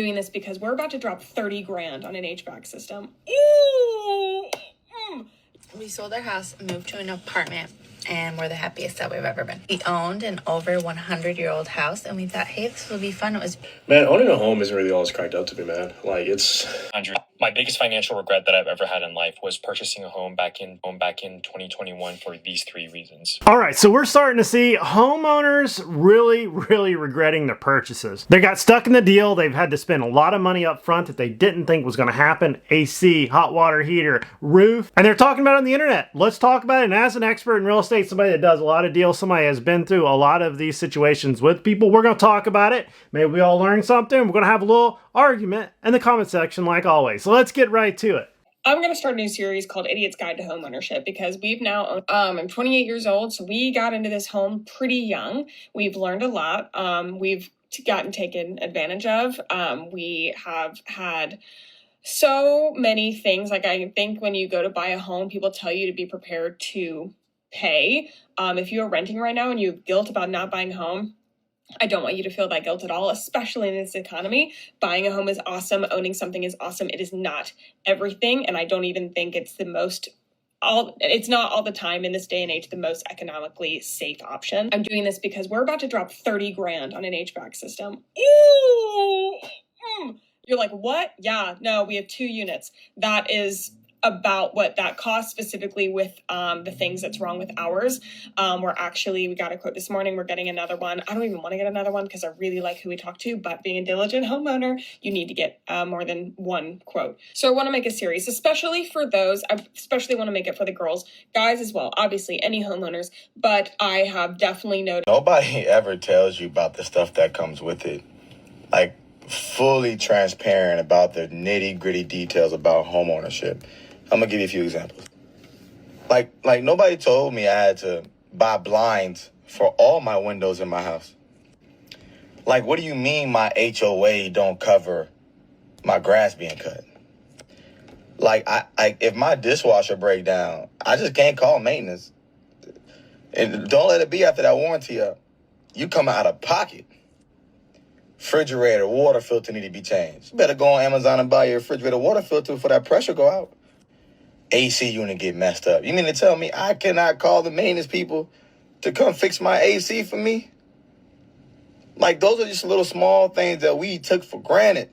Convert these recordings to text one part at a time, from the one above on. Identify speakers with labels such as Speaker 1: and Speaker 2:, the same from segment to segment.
Speaker 1: Doing this because we're about to drop 30 grand on an HVAC system. Ooh.
Speaker 2: We sold our house, moved to an apartment, and we're the happiest that we've ever been. We owned an over 100-year-old house, and we thought, hey, this will be fun. It was...
Speaker 3: Man, owning a home isn't really all it's cracked up to be, man. Like, it's...
Speaker 4: My biggest financial regret that I've ever had in life was purchasing a home back in 2021 for these 3 reasons.
Speaker 5: All right, so we're starting to see homeowners really regretting their purchases. They got stuck in the deal. They've had to spend a lot of money up front that they didn't think was going to happen. AC, hot water heater, roof, and they're talking about it on the internet. Let's talk about it. And as an expert in real estate, somebody that does a lot of deals, somebody has been through a lot of these situations with people, we're going to talk about it. Maybe we all learn something. We're going to have a little argument in the comment section like always. So let's get right to it.
Speaker 1: I'm going to start a new series called Idiot's Guide to Homeownership because we've now, I'm 28 years old, so we got into this home pretty young. We've learned a lot. We've gotten taken advantage of. We have had so many things. Like, I think when you go to buy a home, people tell you to be prepared to pay. If you are renting right now and you have guilt about not buying a home, I don't want you to feel that guilt at all, especially in this economy. Buying a home is awesome. Owning something is awesome. It is not everything. And I don't even think it's it's not all the time in this day and age the most economically safe option. I'm doing this because we're about to drop 30 grand on an HVAC system. Ooh. You're like, what? Yeah, no, we have 2 units. That is about what that costs specifically with the things that's wrong with ours. We got a quote this morning. We're getting another one. I don't even want to get another one because I really like who we talk to, but being a diligent homeowner, you need to get more than one quote. So I want to make a series, especially for those. I especially want to make it for the girls, guys as well, obviously any homeowners, but I have definitely noticed.
Speaker 6: Nobody ever tells you about the stuff that comes with it. Like, fully transparent about the nitty-gritty details about homeownership. I'm gonna give you a few examples. Like nobody told me I had to buy blinds for all my windows in my house. Like, what do you mean my HOA don't cover my grass being cut? Like, if my dishwasher break down, I just can't call maintenance. And don't let it be after that warranty up. You come out of pocket. Refrigerator, water filter need to be changed. You better go on Amazon and buy your refrigerator water filter before that pressure go out. AC unit get messed up. You mean to tell me I cannot call the maintenance people to come fix my AC for me? Like, those are just little small things that we took for granted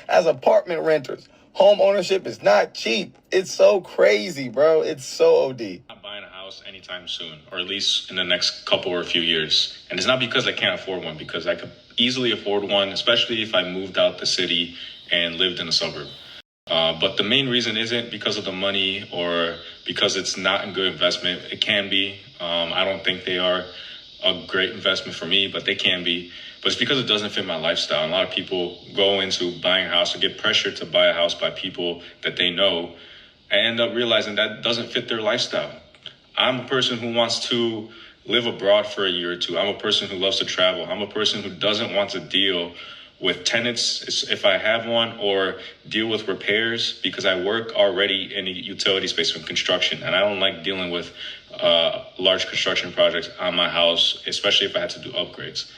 Speaker 6: as apartment renters. Home ownership is not cheap. It's so crazy, bro. It's so OD.
Speaker 7: Not buying a house anytime soon, or at least in the next couple or a few years. And it's not because I can't afford one, because I could easily afford one, especially if I moved out the city and lived in a suburb. But the main reason isn't because of the money or because it's not a good investment. It can be. I don't think they are a great investment for me, but they can be. But it's because it doesn't fit my lifestyle. A lot of people go into buying a house or get pressured to buy a house by people that they know and end up realizing that doesn't fit their lifestyle. I'm a person who wants to live abroad for a year or 2. I'm a person who loves to travel. I'm a person who doesn't want to deal with tenants if I have one, or deal with repairs, because I work already in the utility space from construction, and I don't like dealing with large construction projects on my house, especially if I had to do upgrades.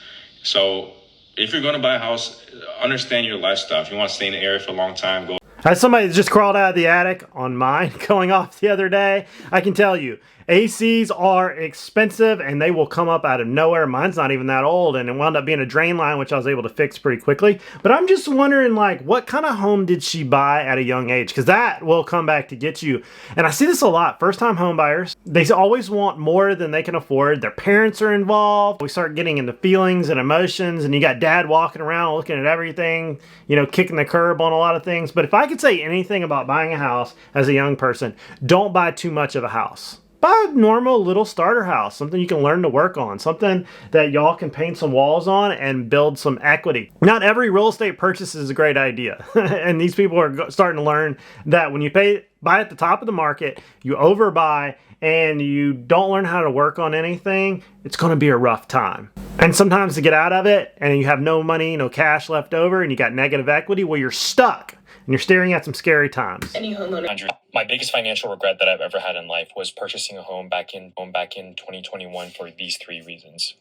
Speaker 7: So if you're going to buy a house, understand your lifestyle. If you want to stay in the area for a long time, go.
Speaker 5: As somebody that just crawled out of the attic on mine going off the other day, I can tell you, ACs are expensive and they will come up out of nowhere. Mine's not even that old, and it wound up being a drain line, which I was able to fix pretty quickly. But I'm just wondering, like, what kind of home did she buy at a young age? Because that will come back to get you. And I see this a lot. First-time home buyers, they always want more than they can afford. Their parents are involved. We start getting into feelings and emotions, and you got dad walking around looking at everything, you know, kicking the curb on a lot of things. But if I could say anything about buying a house as a young person, don't buy too much of a house. Buy a normal little starter house, something you can learn to work on, something that y'all can paint some walls on and build some equity. Not every real estate purchase is a great idea. And these people are starting to learn that when you buy at the top of the market, you overbuy, and you don't learn how to work on anything, it's going to be a rough time. And sometimes to get out of it, and you have no money, no cash left over, and you got negative equity, well, you're stuck. And you're staring at some scary times.
Speaker 1: Any homeowner.
Speaker 4: My biggest financial regret that I've ever had in life was purchasing a home back in 2021 for these 3 reasons.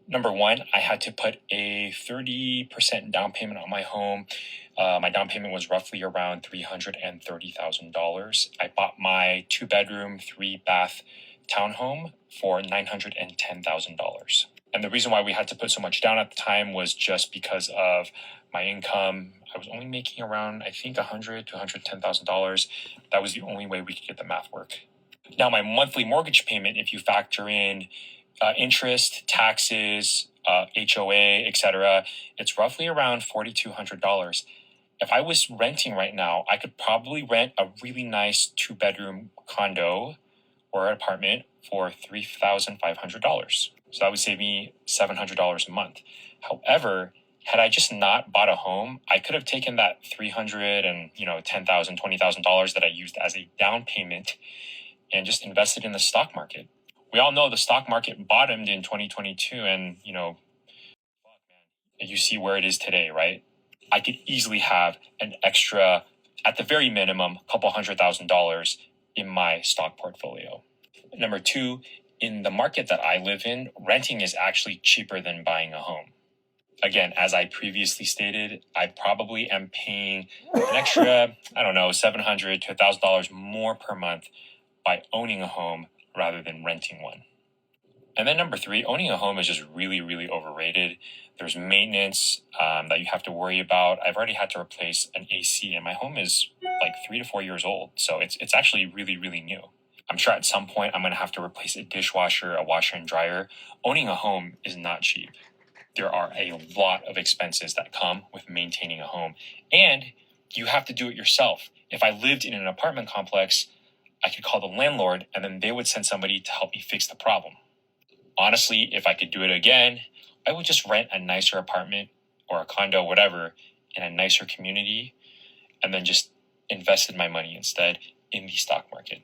Speaker 4: Number one, I had to put a 30% down payment on my home. My down payment was roughly around $330,000. I bought my 2-bedroom, 3-bath townhome for $910,000. And the reason why we had to put so much down at the time was just because of my income. I was only making around, I think, $100,000 to $110,000. That was the only way we could get the math work. Now, my monthly mortgage payment, if you factor in interest, taxes, HOA, etc., it's roughly around $4,200. If I was renting right now, I could probably rent a really nice 2-bedroom condo or apartment for $3,500. So that would save me $700 a month. However, had I just not bought a home, I could have taken that $300 and $10,000, $20,000 that I used as a down payment and just invested in the stock market. We all know the stock market bottomed in 2022, and you see where it is today, right? I could easily have an extra, at the very minimum, a couple $100,000 in my stock portfolio. Number two, in the market that I live in, renting is actually cheaper than buying a home. Again, as I previously stated, I probably am paying an extra, $700 to $1,000 more per month by owning a home rather than renting one. And then number three, owning a home is just really, really overrated. There's maintenance that you have to worry about. I've already had to replace an AC, and my home is like 3 to 4 years old. So it's actually really, really new. I'm sure at some point I'm going to have to replace a dishwasher, a washer and dryer. Owning a home is not cheap. There are a lot of expenses that come with maintaining a home, and you have to do it yourself. If I lived in an apartment complex, I could call the landlord and then they would send somebody to help me fix the problem. Honestly, if I could do it again, I would just rent a nicer apartment or a condo, whatever, in a nicer community, and then just invested my money instead in the stock market.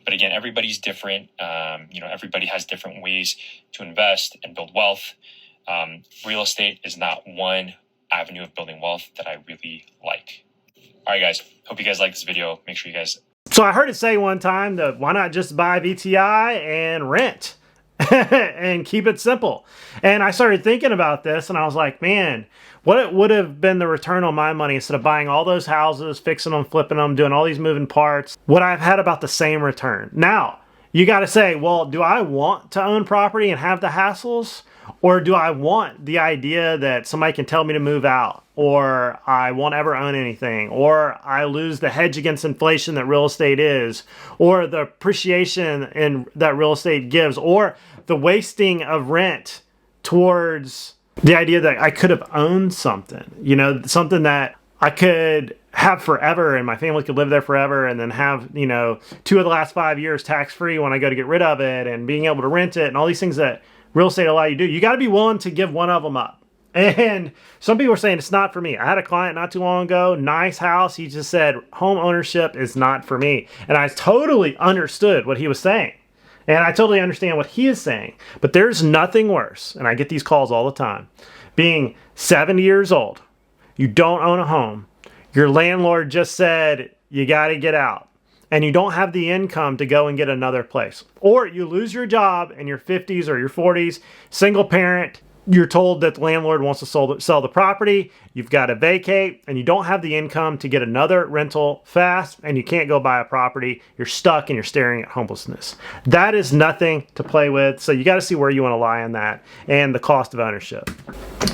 Speaker 4: But again, everybody's different. Everybody has different ways to invest and build wealth. Real estate is not one avenue of building wealth that I really like. All right, guys. Hope you guys like this video. Make sure you guys...
Speaker 5: So I heard it say one time that why not just buy VTI and rent and keep it simple. And I started thinking about this and I was like, man, what it would have been the return on my money instead of buying all those houses, fixing them, flipping them, doing all these moving parts, would I've had about the same return. Now, you got to say, well, do I want to own property and have the hassles? Or do I want the idea that somebody can tell me to move out, or I won't ever own anything, or I lose the hedge against inflation that real estate is, or the appreciation that real estate gives, or the wasting of rent towards the idea that I could have owned something, something that I could have forever and my family could live there forever and then have, 2 of the last 5 years tax-free when I go to get rid of it and being able to rent it and all these things that real estate allow you to do. You got to be willing to give one of them up. And some people are saying it's not for me. I had a client not too long ago, nice house. He just said, home ownership is not for me. And I totally understood what he was saying. And I totally understand what he is saying. But there's nothing worse, and I get these calls all the time, being 70 years old, you don't own a home, your landlord just said, you got to get out. And you don't have the income to go and get another place. Or you lose your job in your 50s or your 40s, single parent, you're told that the landlord wants to sell the property, you've got to vacate, and you don't have the income to get another rental fast, and you can't go buy a property, you're stuck and you're staring at homelessness. That is nothing to play with, so you got to see where you want to lie on that and the cost of ownership.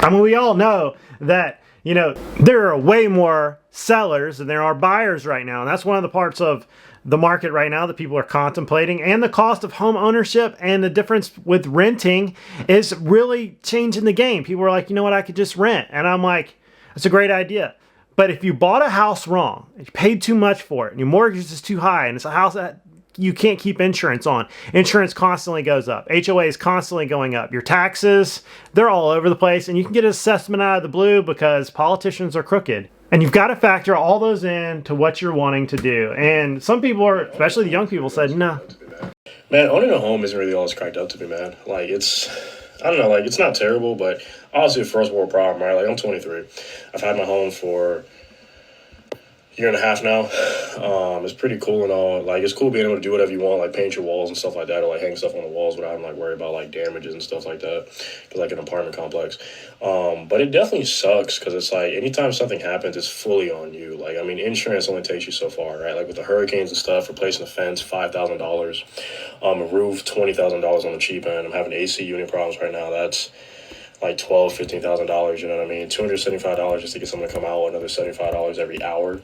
Speaker 5: I mean, we all know that there are way more sellers than there are buyers right now. And that's one of the parts of the market right now that people are contemplating. And the cost of home ownership and the difference with renting is really changing the game. People are like, you know what, I could just rent. And I'm like, that's a great idea. But if you bought a house wrong, you paid too much for it, and your mortgage is too high, and it's a house that you can't keep insurance on. Insurance constantly goes up. HOA is constantly going up. Your taxes, they're all over the place. And you can get an assessment out of the blue because politicians are crooked. And you've got to factor all those in to what you're wanting to do. And some people are, especially the young people, said, no.
Speaker 3: Man, owning a home isn't really all it's cracked up to be, man. Like, it's not terrible, but honestly, a first world problem, right? Like, I'm 23. I've had my home for year and a half now. It's pretty cool and all. Like, it's cool being able to do whatever you want, like paint your walls and stuff like that, or like hang stuff on the walls without having like worry about like damages and stuff like that. Cause like an apartment complex. But it definitely sucks because it's like anytime something happens, it's fully on you. Like, I mean, insurance only takes you so far, right? Like with the hurricanes and stuff, replacing a fence, $5,000, a roof, $20,000 on the cheap end. I'm having AC unit problems right now. That's like $15,000, you know what I mean? $275 just to get someone to come out, another $75 every hour.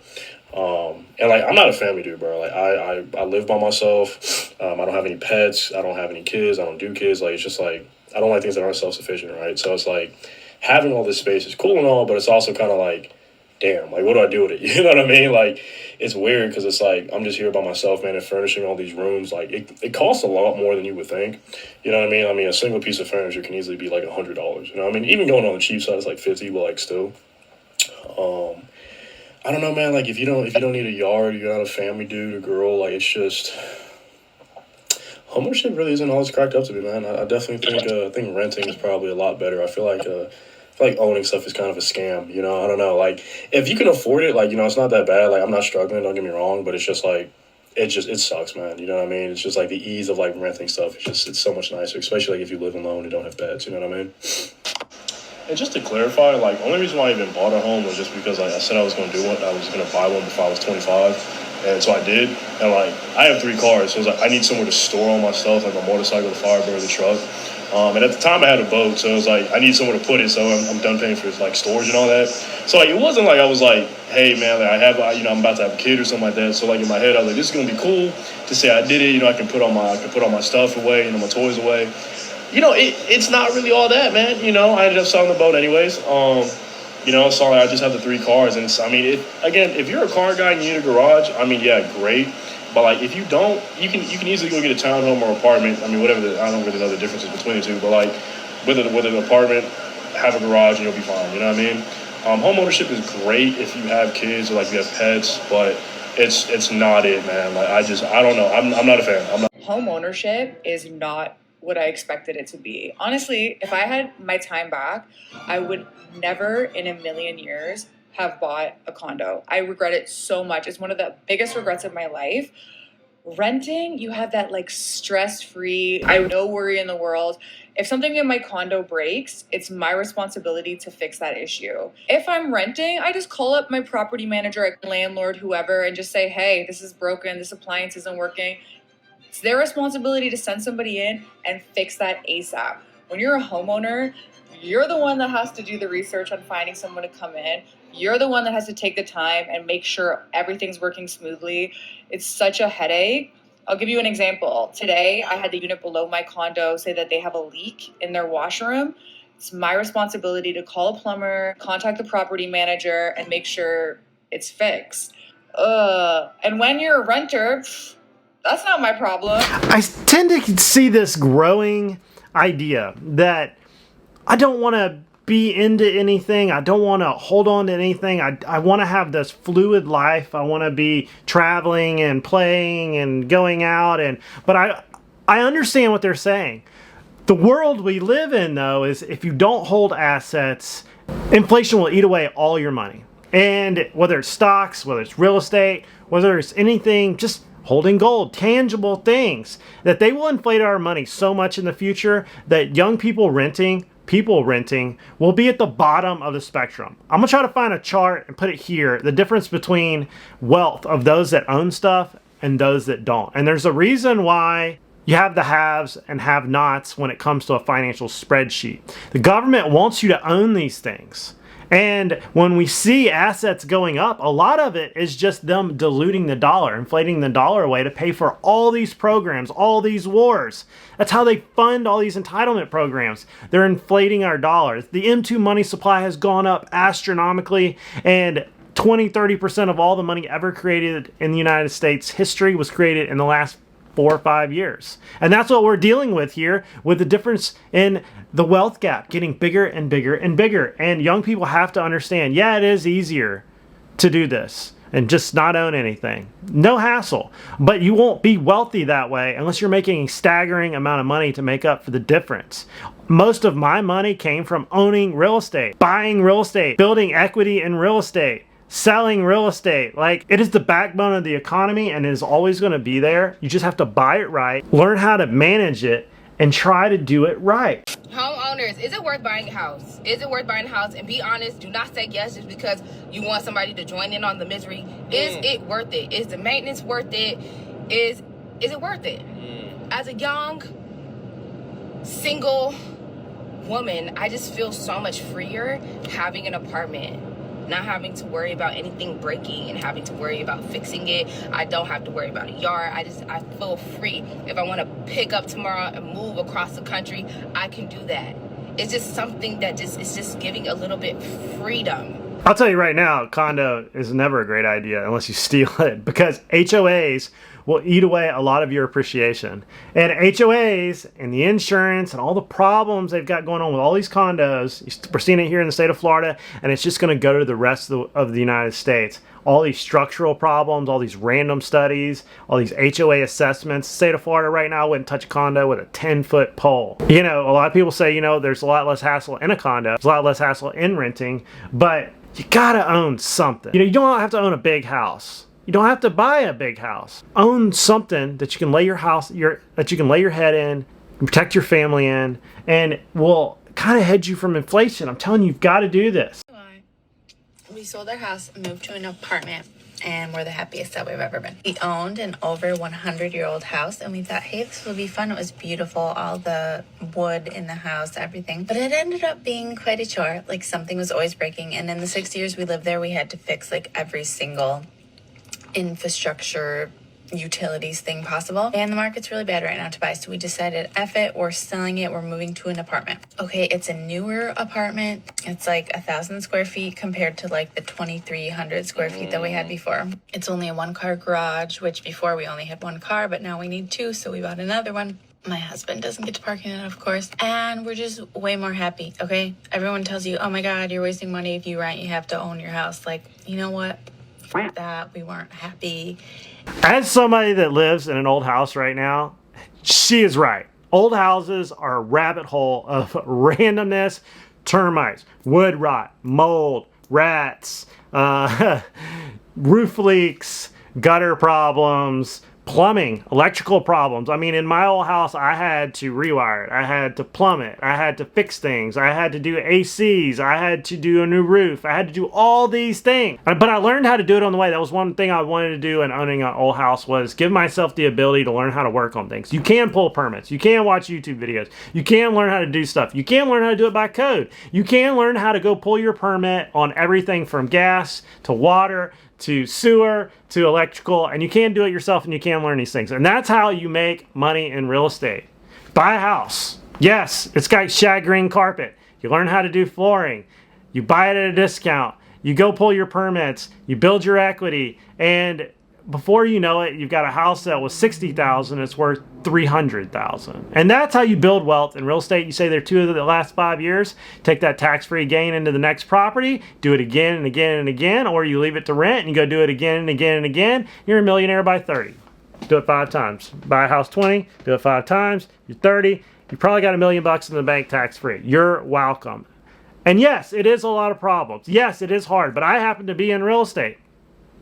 Speaker 3: And like, I'm not a family dude, bro. Like, I live by myself. I don't have any pets. I don't have any kids. I don't do kids. Like, it's just like, I don't like things that aren't self-sufficient, right? So it's like, having all this space is cool and all, but it's also kind of like, damn, like, what do I do with it? You know what I mean? Like, it's weird because it's like, I'm just here by myself, man, and furnishing all these rooms. Like, it costs a lot more than you would think. You know what I mean? I mean, a single piece of furniture can easily be like $100. You know what I mean? Even going on the cheap side, it's like 50, but like still. I don't know, man. Like, if you don't need a yard, you're not a family dude or girl. Like, it's just, homeownership really isn't all it's cracked up to be, man. I definitely think renting is probably a lot better. I feel like owning stuff is kind of a scam, you know? I don't know. Like, if you can afford it, like, you know, it's not that bad. Like, I'm not struggling, don't get me wrong, but it's just like, it sucks, man. You know what I mean? It's just like the ease of like renting stuff. It's so much nicer, especially like if you live alone and don't have pets, you know what I mean? And just to clarify, like, only reason why I even bought a home was just because, like, I said I was going to do one. I was going to buy one before I was 25. And so I did. And, like, I have 3 cars. So it was like, I need somewhere to store all my stuff, like my motorcycle, the Firebird, the truck. And at the time I had a boat. So it was like, I need somewhere to put it. So I'm done paying for, like, storage and all that. So, like, it wasn't like I was like, hey, man, like, I'm about to have a kid or something like that. So, like, in my head, I was like, this is going to be cool to say I did it. You know, I can put all my stuff away, you know, my toys away. You know, it's not really all that, man. You know, I ended up selling the boat anyways. You know, so I just have the 3 cars. And it's, I mean, again, if you're a car guy and you need a garage, I mean, yeah, great. But, like, if you don't, you can easily go get a townhome or apartment. I mean, whatever, I don't really know the differences between the two. But, like, with an apartment, have a garage and you'll be fine. You know what I mean? Home ownership is great if you have kids or, like, you have pets. But it's not it, man. Like, I don't know. I'm not a fan.
Speaker 8: Home ownership is not what I expected it to be. Honestly, if I had my time back, I would never in a million years have bought a condo. I regret it so much. It's one of the biggest regrets of my life. Renting, you have that like stress-free, I have no worry in the world. If something in my condo breaks, it's my responsibility to fix that issue. If I'm renting, I just call up my property manager, landlord, whoever, and just say, hey, this is broken, this appliance isn't working. It's their responsibility to send somebody in and fix that ASAP. When you're a homeowner, you're the one that has to do the research on finding someone to come in. You're the one that has to take the time and make sure everything's working smoothly. It's such a headache. I'll give you an example. Today, I had the unit below my condo say that they have a leak in their washroom. It's my responsibility to call a plumber, contact the property manager, and make sure it's fixed. And when you're a renter, that's not my problem.
Speaker 5: I tend to see this growing idea that I don't want to be into anything. I don't want to hold on to anything. I want to have this fluid life. I want to be traveling and playing and going out. But I understand what they're saying. The world we live in, though, is if you don't hold assets, inflation will eat away all your money. And whether it's stocks, whether it's real estate, whether it's anything, just holding gold, tangible things, that they will inflate our money so much in the future that young people renting will be at the bottom of the spectrum. I'm gonna try to find a chart and put it here, the difference between wealth of those that own stuff and those that don't. And there's a reason why you have the haves and have-nots when it comes to a financial spreadsheet. The government wants you to own these things. And when we see assets going up, a lot of it is just them diluting the dollar, inflating the dollar away to pay for all these programs, all these wars. That's how they fund all these entitlement programs. They're inflating our dollars. The M2 money supply has gone up astronomically, and 20-30% of all the money ever created in the United States history was created in the last 4 or 5 years. And that's what we're dealing with here, with the difference in the wealth gap getting bigger and bigger and bigger. And young people have to understand, yeah, it is easier to do this and just not own anything. No hassle. But you won't be wealthy that way unless you're making a staggering amount of money to make up for the difference. Most of my money came from owning real estate, buying real estate, building equity in real estate. selling real estate. Like, it is the backbone of the economy and it is always going to be there. You just have to buy it right, learn how to manage it, and try to do it right.
Speaker 9: Homeowners, is it worth buying a house? Is it worth buying a house? And be honest, do not say yes just because you want somebody to join in on the misery. Is it worth it? Is the maintenance worth it? Is it worth it? As a young, single woman, I just feel so much freer having an apartment. Not having to worry about anything breaking and having to worry about fixing it. I don't have to worry about a yard. I feel free. If I want to pick up tomorrow and move across the country, I can do that. It's just something that is just giving a little bit freedom.
Speaker 5: I'll tell you right now, condo is never a great idea unless you steal it, because HOAs will eat away a lot of your appreciation. And HOAs and the insurance and all the problems they've got going on with all these condos, we're seeing it here in the state of Florida, and it's just going to go to the rest of the United States. All these structural problems, all these random studies, all these HOA assessments. The state of Florida right now wouldn't touch a condo with a 10-foot pole. You know, a lot of people say, you know, there's a lot less hassle in a condo, there's a lot less hassle in renting, but you gotta own something. You know, you don't have to own a big house. You don't have to buy a big house. Own something that you can lay your head in, protect your family in, and will kind of hedge you from inflation. I'm telling you, you've got to do this.
Speaker 2: We sold our house, moved to an apartment, and we're the happiest that we've ever been. We owned an over 100-year-old house, and we thought, hey, this will be fun. It was beautiful, all the wood in the house, everything. But it ended up being quite a chore. Like, something was always breaking. And in the 6 years we lived there, we had to fix like every single infrastructure utilities thing possible, and the market's really bad right now to buy, so we decided, F it, we're selling it, we're moving to an apartment. Okay, it's a newer apartment. It's like 1,000 square feet compared to like the 2,300 square feet that we had before. It's only a 1-car garage, which before we only had 1 car, but now we need 2, so we bought another one. My husband doesn't get to park in it, of course, and we're just way more happy. Okay, everyone tells you, oh my god, you're wasting money if you rent, you have to own your house. Like, you know what, that we weren't happy.
Speaker 5: As somebody that lives in an old house right now, she is right. Old houses are a rabbit hole of randomness, termites, wood rot, mold, rats, roof leaks, gutter problems, plumbing, electrical problems. I mean, in my old house, I had to rewire it. I had to plumb it. I had to fix things. I had to do ACs. I had to do a new roof. I had to do all these things. But I learned how to do it on the way. That was one thing I wanted to do in owning an old house, was give myself the ability to learn how to work on things. You can pull permits. You can watch YouTube videos. You can learn how to do stuff. You can learn how to do it by code. You can learn how to go pull your permit on everything from gas to water to sewer to electrical, and you can do it yourself, and you can learn these things. And that's how you make money in real estate. Buy a house. Yes, it's got shag green carpet. You learn how to do flooring. You buy it at a discount. You go pull your permits. You build your equity, and before you know it, you've got a house that was $60,000, it's worth $300,000. And that's how you build wealth in real estate. You say there 2 of the last 5 years, take that tax-free gain into the next property, do it again and again and again, or you leave it to rent and you go do it again and again and again. You're a millionaire by 30. Do it 5 times. Buy a house 20, do it 5 times, you're 30. You probably got $1 million in the bank tax-free. You're welcome. And yes, it is a lot of problems. Yes, it is hard, but I happen to be in real estate.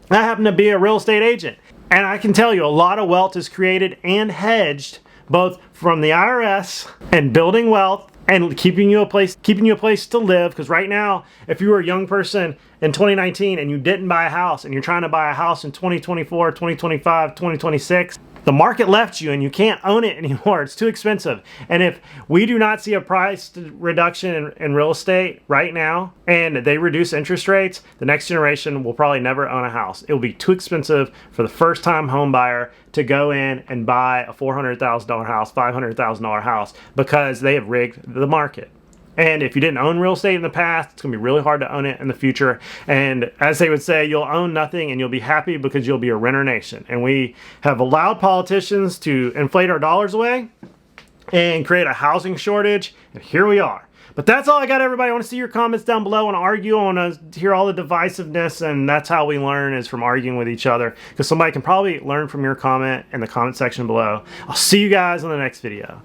Speaker 5: I happen to be a real estate agent, and I can tell you a lot of wealth is created and hedged both from the IRS and building wealth and keeping you a place to live. Because right now, if you were a young person in 2019 and you didn't buy a house and you're trying to buy a house in 2024, 2025, 2026, the market left you and you can't own it anymore. It's too expensive. And if we do not see a price reduction in real estate right now, and they reduce interest rates, the next generation will probably never own a house. It will be too expensive for the first time home buyer to go in and buy a $400,000 house, $500,000 house, because they have rigged the market. And if you didn't own real estate in the past, it's going to be really hard to own it in the future. And as they would say, you'll own nothing and you'll be happy because you'll be a renter nation. And we have allowed politicians to inflate our dollars away and create a housing shortage. And here we are. But that's all I got, everybody. I want to see your comments down below. I want to argue. I want to hear all the divisiveness. And that's how we learn, is from arguing with each other. Because somebody can probably learn from your comment in the comment section below. I'll see you guys in the next video.